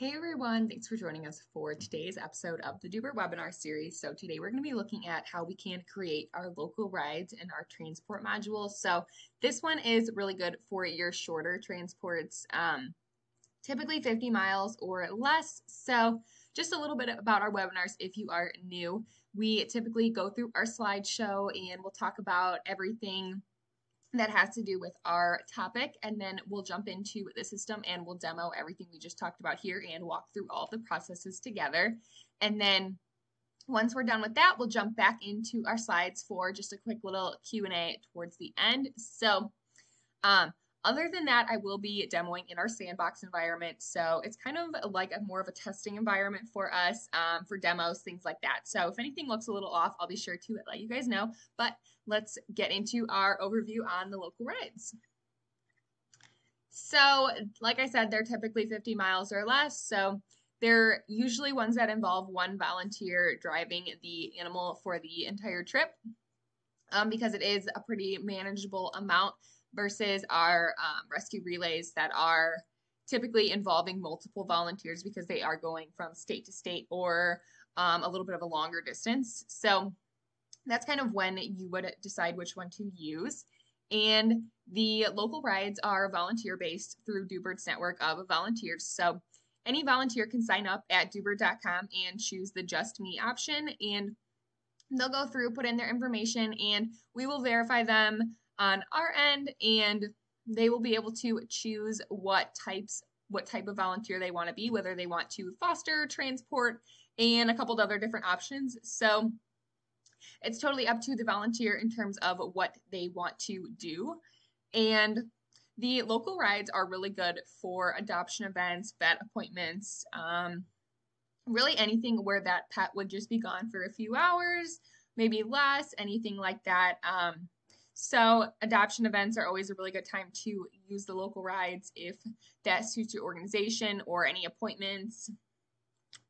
Hey everyone, thanks for joining us for today's episode of the Doobert webinar series. So today we're going to be looking at how we can create our local rides in our transport module. So this one is really good for your shorter transports, typically 50 miles or less. So just a little bit about our webinars if you are new. We typically go through our slideshow and we'll talk about everything that has to do with our topic, and then we'll jump into the system and we'll demo everything we just talked about here and walk through all the processes together. And then once we're done with that, we'll jump back into our slides for just a quick little Q&A towards the end. So other than that, I will be demoing in our sandbox environment. So it's kind of like more of a testing environment for us for demos, things like that. So if anything looks a little off, I'll be sure to let you guys know. But let's get into our overview on the local rides. So like I said, they're typically 50 miles or less. So they're usually ones that involve one volunteer driving the animal for the entire trip because it is a pretty manageable amount versus our rescue relays that are typically involving multiple volunteers because they are going from state to state or a little bit of a longer distance. So that's kind of when you would decide which one to use. And the local rides are volunteer-based through Doobert's network of volunteers. So any volunteer can sign up at Doobert.com and choose the Just Me option, and they'll go through, put in their information, and we will verify them on our end, and they will be able to choose what type of volunteer they want to be, whether they want to foster, transport, and a couple of other different options. So it's totally up to the volunteer in terms of what they want to do. And the local rides are really good for adoption events, vet appointments, really anything where that pet would just be gone for a few hours, maybe less, anything like that. So adoption events are always a really good time to use the local rides if that suits your organization, or any appointments,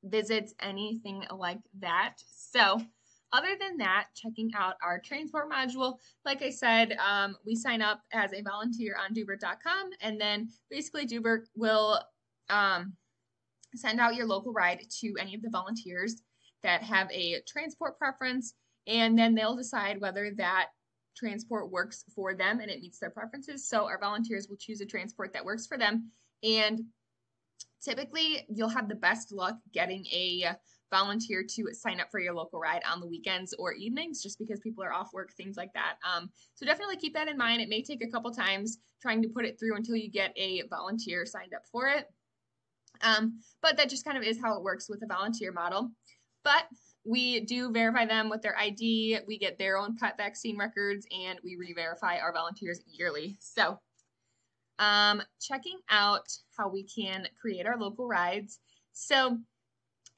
visits, anything like that. So other than that, checking out our transport module, like I said, we sign up as a volunteer on Doobert.com, and then basically Doobert will send out your local ride to any of the volunteers that have a transport preference, and then they'll decide whether that transport works for them and it meets their preferences. So our volunteers will choose a transport that works for them, and typically you'll have the best luck getting a volunteer to sign up for your local ride on the weekends or evenings, just because people are off work, things like that. So definitely keep that in mind. It may take a couple times trying to put it through until you get a volunteer signed up for it. But that just kind of is how it works with a volunteer model. But we do verify them with their ID, we get their own pet vaccine records, and we re-verify our volunteers yearly. So checking out how we can create our local rides. So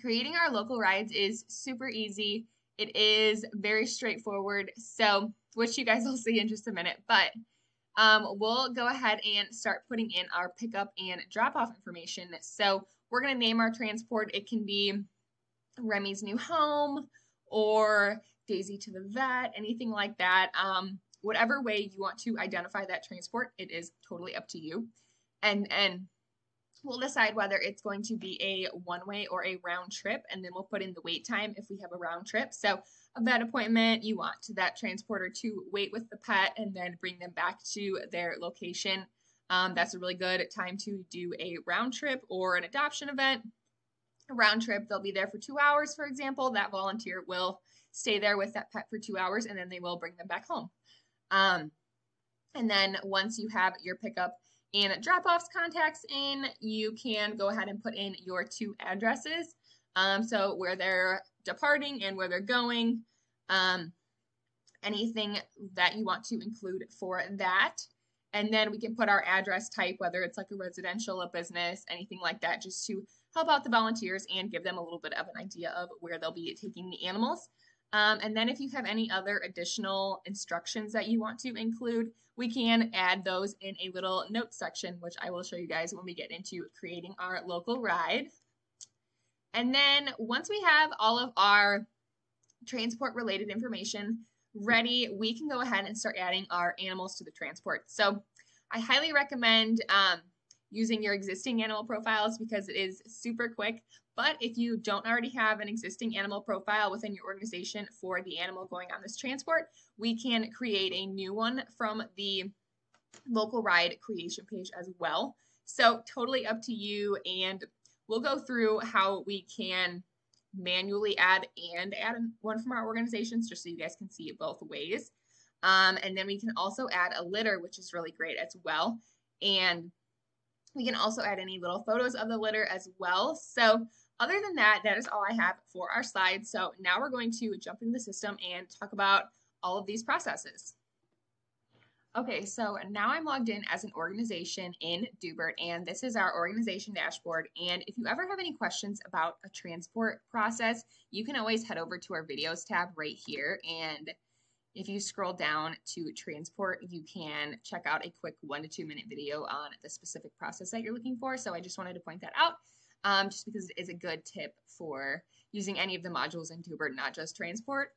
creating our local rides is super easy. It is very straightforward, so which you guys will see in just a minute. But we'll go ahead and start putting in our pickup and drop-off information. So we're going to name our transport. It can be Remy's new home or Daisy to the vet, anything like that. Whatever way you want to identify that transport, it is totally up to you. And we'll decide whether it's going to be a one-way or a round trip, and then we'll put in the wait time if we have a round trip. So a vet appointment, you want that transporter to wait with the pet and then bring them back to their location. That's a really good time to do a round trip. Or an adoption event, a round trip, they'll be there for 2 hours, for example. That volunteer will stay there with that pet for 2 hours, and then they will bring them back home. And then once you have your pickup and drop-offs contacts in, you can go ahead and put in your 2 addresses. So where they're departing and where they're going, anything that you want to include for that. And then we can put our address type, whether it's like a residential, a business, anything like that, just to help out the volunteers and give them a little bit of an idea of where they'll be taking the animals. And then if you have any other additional instructions that you want to include, we can add those in a little note section, which I will show you guys when we get into creating our local ride. And then once we have all of our transport related information ready, we can go ahead and start adding our animals to the transport. So I highly recommend using your existing animal profiles because it is super quick. But if you don't already have an existing animal profile within your organization for the animal going on this transport, we can create a new one from the local ride creation page as well. So totally up to you, and we'll go through how we can manually add one from our organizations just so you guys can see it both ways. And then we can also add a litter, which is really great as well. And we can also add any little photos of the litter as well. So other than that, that is all I have for our slides. So now we're going to jump into the system and talk about all of these processes. Okay, so now I'm logged in as an organization in Doobert, and this is our organization dashboard. And if you ever have any questions about a transport process, you can always head over to our videos tab right here. And if you scroll down to transport, you can check out a quick 1 to 2 minute video on the specific process that you're looking for. So I just wanted to point that out just because it is a good tip for using any of the modules in Doobert, not just transport.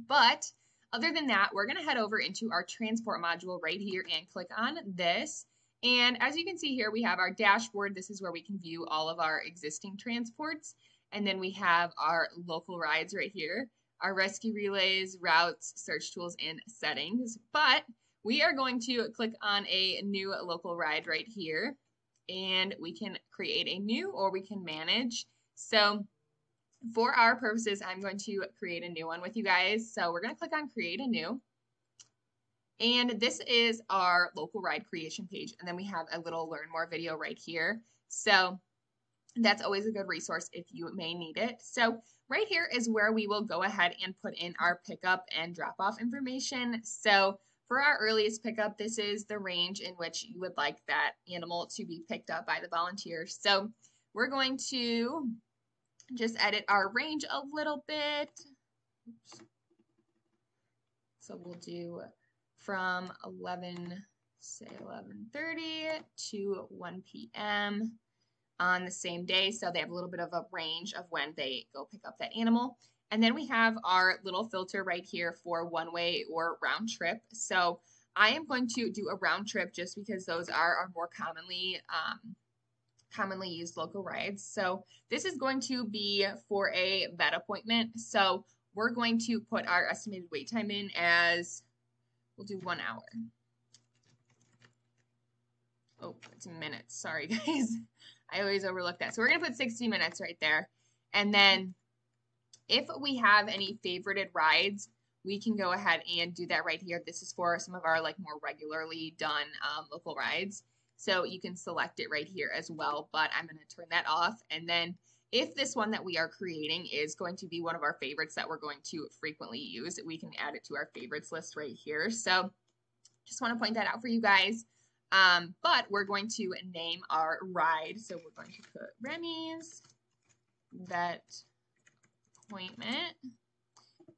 But other than that, we're going to head over into our transport module right here and click on this. And as you can see here, we have our dashboard. This is where we can view all of our existing transports. And then we have our local rides right here, our rescue relays, routes, search tools, and settings. But we are going to click on a new local ride right here, and we can create a new, or we can manage. So for our purposes, I'm going to create a new one with you guys. So we're going to click on create a new. And this is our local ride creation page. And then we have a little learn more video right here. So that's always a good resource if you may need it. So right here is where we will go ahead and put in our pickup and drop off information. So for our earliest pickup, this is the range in which you would like that animal to be picked up by the volunteer. So we're going to just edit our range a little bit. Oops. So we'll do from 11:30 to 1 p.m. on the same day. So they have a little bit of a range of when they go pick up that animal. And then we have our little filter right here for one-way or round trip. So I am going to do a round trip just because those are our more commonly used local rides. So this is going to be for a vet appointment. So we're going to put our estimated wait time in as, we'll do 1 hour. Oh, it's minutes. Sorry, guys. I always overlook that. So we're going to put 60 minutes right there. And then if we have any favorited rides, we can go ahead and do that right here. This is for some of our like more regularly done local rides. So you can select it right here as well, but I'm going to turn that off. And then if this one that we are creating is going to be one of our favorites that we're going to frequently use, we can add it to our favorites list right here. So just want to point that out for you guys. But we're going to name our ride. So we're going to put Remy's vet appointment.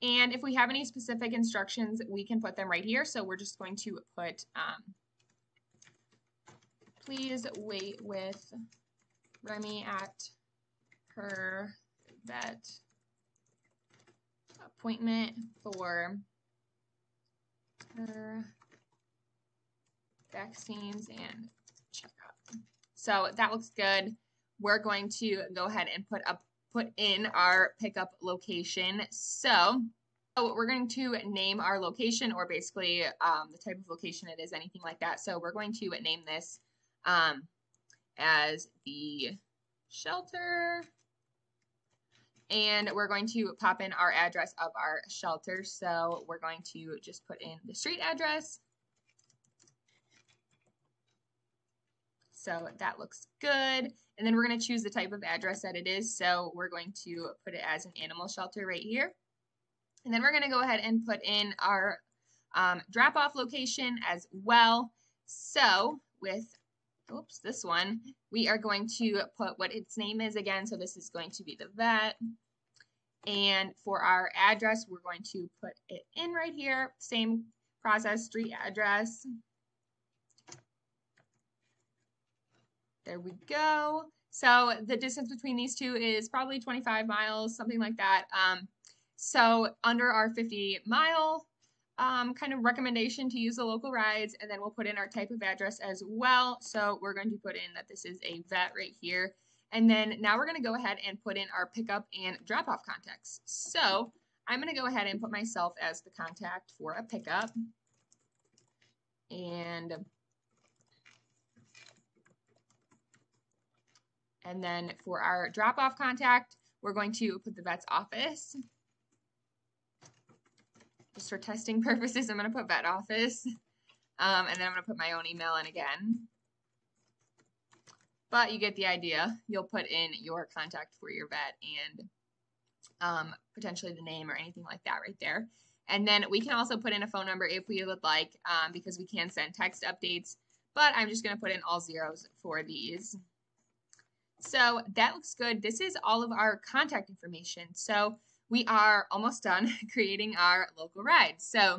And if we have any specific instructions, we can put them right here. So we're just going to put, please wait with Remy at her vet appointment for her vaccines and checkup. So that looks good. We're going to go ahead and put in our pickup location. So we're going to name our location, or basically the type of location it is, anything like that. So we're going to name this as the shelter, and we're going to pop in our address of our shelter. So we're going to just put in the street address. So that looks good. And then we're going to choose the type of address that it is. So we're going to put it as an animal shelter right here. And then we're going to go ahead and put in our drop-off location as well. So with, oops, this one, we are going to put what its name is again. So this is going to be the vet. And for our address, we're going to put it in right here. Same process, street address. There we go. So the distance between these two is probably 25 miles, something like that. So under our 50-mile kind of recommendation to use the local rides, and then we'll put in our type of address as well. So we're going to put in that this is a vet right here. And then now we're going to go ahead and put in our pickup and drop-off contacts. So I'm going to go ahead and put myself as the contact for a pickup. And then for our drop-off contact, we're going to put the vet's office. Just for testing purposes, I'm going to put vet office. And then I'm going to put my own email in again. But you get the idea. You'll put in your contact for your vet and potentially the name or anything like that right there. And then we can also put in a phone number if we would like, because we can send text updates. But I'm just going to put in all zeros for these. So that looks good. This is all of our contact information. So we are almost done creating our local rides. So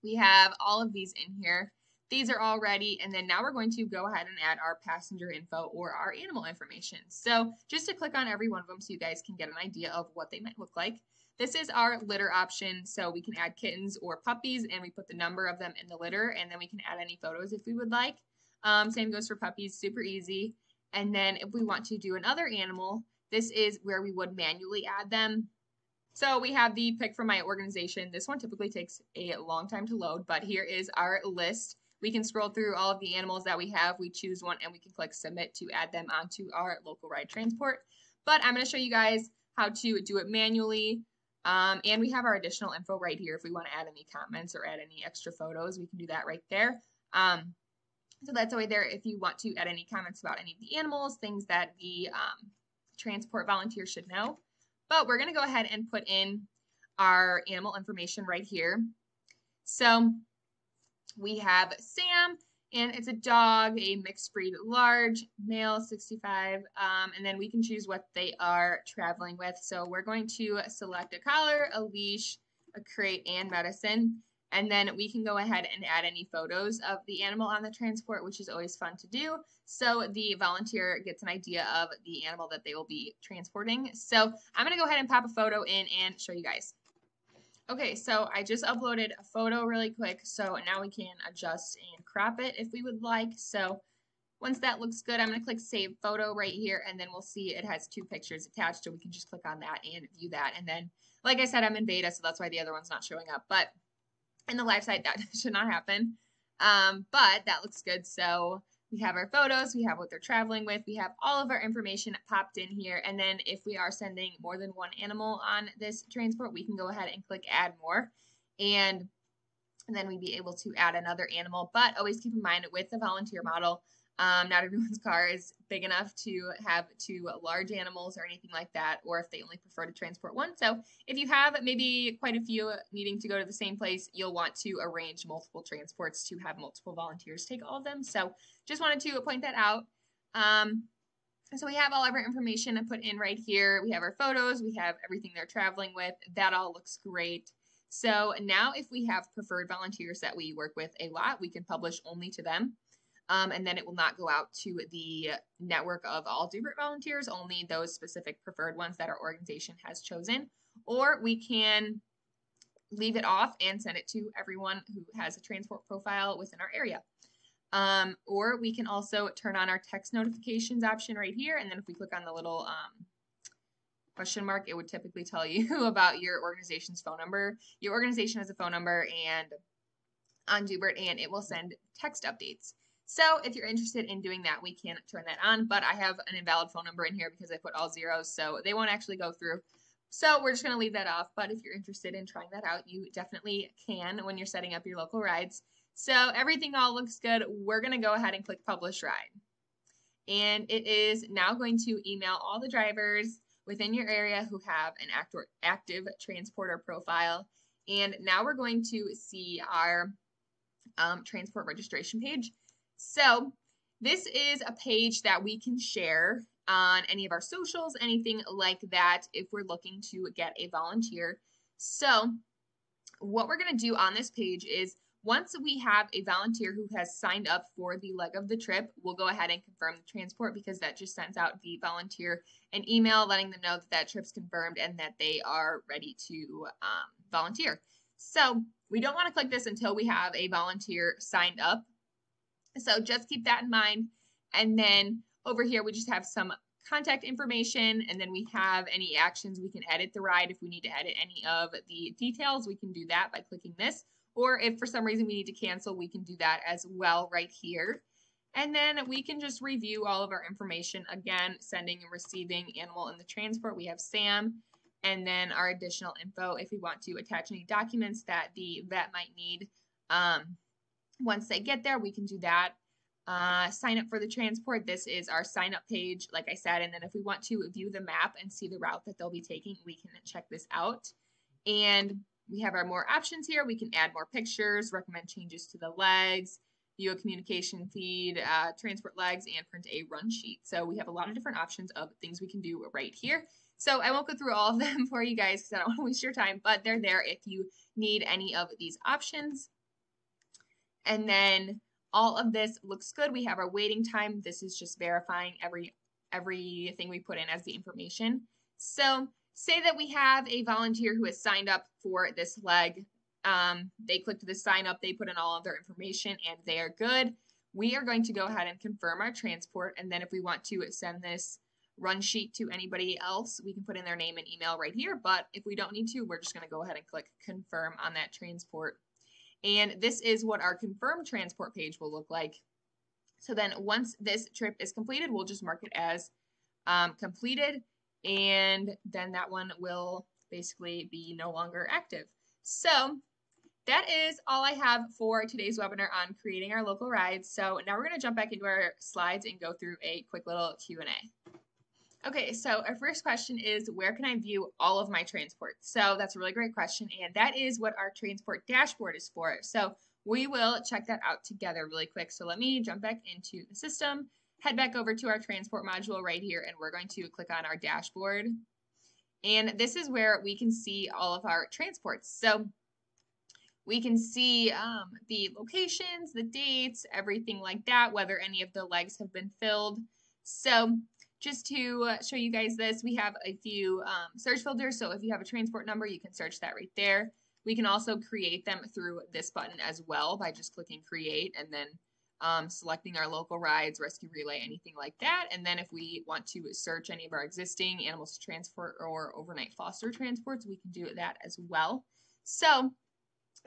we have all of these in here. These are all ready, and then now we're going to go ahead and add our passenger info or our animal information. So just to click on every one of them so you guys can get an idea of what they might look like. This is our litter option, so we can add kittens or puppies, and we put the number of them in the litter, and then we can add any photos if we would like. Same goes for puppies, super easy. And then if we want to do another animal, this is where we would manually add them. So we have the pick from my organization. This one typically takes a long time to load, but here is our list. We can scroll through all of the animals that we have. We choose one and we can click submit to add them onto our local ride transport. But I'm going to show you guys how to do it manually. And we have our additional info right here. If we want to add any comments or add any extra photos, we can do that right there. So that's the way there if you want to add any comments about any of the animals, things that the transport volunteer should know. But we're going to go ahead and put in our animal information right here. So we have Sam, and it's a dog, a mixed breed large, male, 65, and then we can choose what they are traveling with. So we're going to select a collar, a leash, a crate, and medicine. And then we can go ahead and add any photos of the animal on the transport, which is always fun to do. So the volunteer gets an idea of the animal that they will be transporting. So I'm going to go ahead and pop a photo in and show you guys. Okay, so I just uploaded a photo really quick, so now we can adjust and crop it if we would like. So once that looks good, I'm going to click Save Photo right here, and then we'll see it has 2 pictures attached, so we can just click on that and view that. And then, like I said, I'm in beta, so that's why the other one's not showing up. But in the live site, that should not happen. But that looks good. So we have our photos, we have what they're traveling with, we have all of our information popped in here. And then if we are sending more than one animal on this transport, we can go ahead and click Add More. And then we'd be able to add another animal. But always keep in mind with the volunteer model, not everyone's car is big enough to have 2 large animals or anything like that, or if they only prefer to transport one. So if you have maybe quite a few needing to go to the same place, you'll want to arrange multiple transports to have multiple volunteers take all of them. So just wanted to point that out. So we have all of our information put in right here. We have our photos, we have everything they're traveling with. That all looks great. So now if we have preferred volunteers that we work with a lot, we can publish only to them. And then it will not go out to the network of all Doobert volunteers, only those specific preferred ones that our organization has chosen. Or we can leave it off and send it to everyone who has a transport profile within our area. Or we can also turn on our text notifications option right here. And then if we click on the little question mark, it would typically tell you about your organization's phone number. Your organization has a phone number and on Doobert, and it will send text updates. So if you're interested in doing that, we can turn that on, but I have an invalid phone number in here because I put all zeros, so they won't actually go through. So we're just going to leave that off, but if you're interested in trying that out, you definitely can when you're setting up your local rides. So everything all looks good. We're going to go ahead and click Publish Ride. And it is now going to email all the drivers within your area who have an active transporter profile. And now we're going to see our transport registration page. So this is a page that we can share on any of our socials, anything like that, if we're looking to get a volunteer. So what we're going to do on this page is once we have a volunteer who has signed up for the leg of the trip, we'll go ahead and confirm the transport because that just sends out the volunteer an email letting them know that that trip's confirmed and that they are ready to volunteer. So we don't want to click this until we have a volunteer signed up. So just keep that in mind. And then over here, we just have some contact information, and then we have any actions. We can edit the ride. If we need to edit any of the details, we can do that by clicking this. Or if for some reason we need to cancel, we can do that as well right here. And then we can just review all of our information. Again, sending and receiving animal in the transport. We have Sam, and then our additional info if we want to attach any documents that the vet might need. Once they get there, we can do that. Sign up for the transport. This is our sign up page, like I said. And then if we want to view the map and see the route that they'll be taking, we can check this out. And we have our more options here. We can add more pictures, recommend changes to the legs, view a communication feed, transport legs, and print a run sheet. So we have a lot of different options of things we can do right here. So I won't go through all of them for you guys because I don't want to waste your time, but they're there if you need any of these options. And then all of this looks good. We have our waiting time. This is just verifying everything we put in as the information. So say that we have a volunteer who has signed up for this leg. They clicked the sign up, they put in all of their information, and they are good. We are going to go ahead and confirm our transport. And then if we want to send this run sheet to anybody else, we can put in their name and email right here. But if we don't need to, we're just going to go ahead and click confirm on that transport. And this is what our confirmed transport page will look like. So then once this trip is completed, we'll just mark it as completed, and then that one will basically be no longer active. So that is all I have for today's webinar on creating our local rides. So now we're going to jump back into our slides and go through a quick little Q&A. Okay, so our first question is, where can I view all of my transports? So that's a really great question, and that is what our transport dashboard is for. So we will check that out together really quick. So let me jump back into the system, head back over to our transport module right here, and we're going to click on our dashboard. And this is where we can see all of our transports. So we can see the locations, the dates, everything like that, whether any of the legs have been filled. So just to show you guys this, we have a few search filters. So if you have a transport number, you can search that right there. We can also create them through this button as well by just clicking create and then selecting our local rides, rescue relay, anything like that. And then if we want to search any of our existing animals to transport or overnight foster transports, we can do that as well. So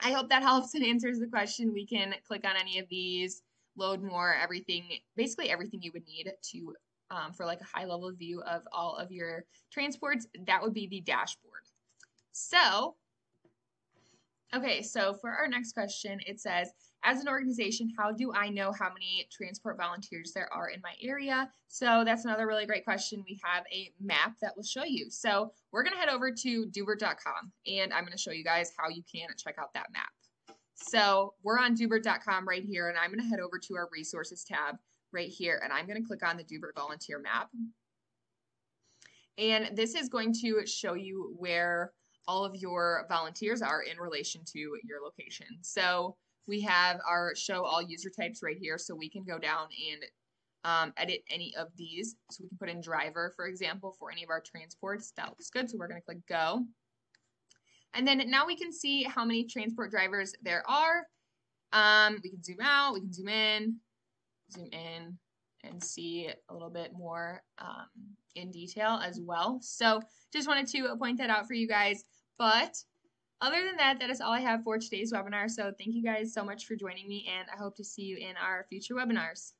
I hope that helps and answers the question. We can click on any of these, load more, everything, basically everything you would need to for like a high level view of all of your transports. That would be the dashboard. So, okay, so for our next question, it says, as an organization, how do I know how many transport volunteers there are in my area? So that's another really great question. We have a map that will show you. So we're going to head over to Doobert.com, and I'm going to show you guys how you can check out that map. So we're on Doobert.com right here, and I'm going to head over to our resources tab right here, and I'm going to click on the Doobert volunteer map. And this is going to show you where all of your volunteers are in relation to your location. So we have our show all user types right here, so we can go down and edit any of these. So we can put in driver, for example, for any of our transports. That looks good, so we're going to click go. And then now we can see how many transport drivers there are. We can zoom out, we can zoom in, and see a little bit more in detail as well. So just wanted to point that out for you guys. But other than that, that is all I have for today's webinar. So thank you guys so much for joining me, and I hope to see you in our future webinars.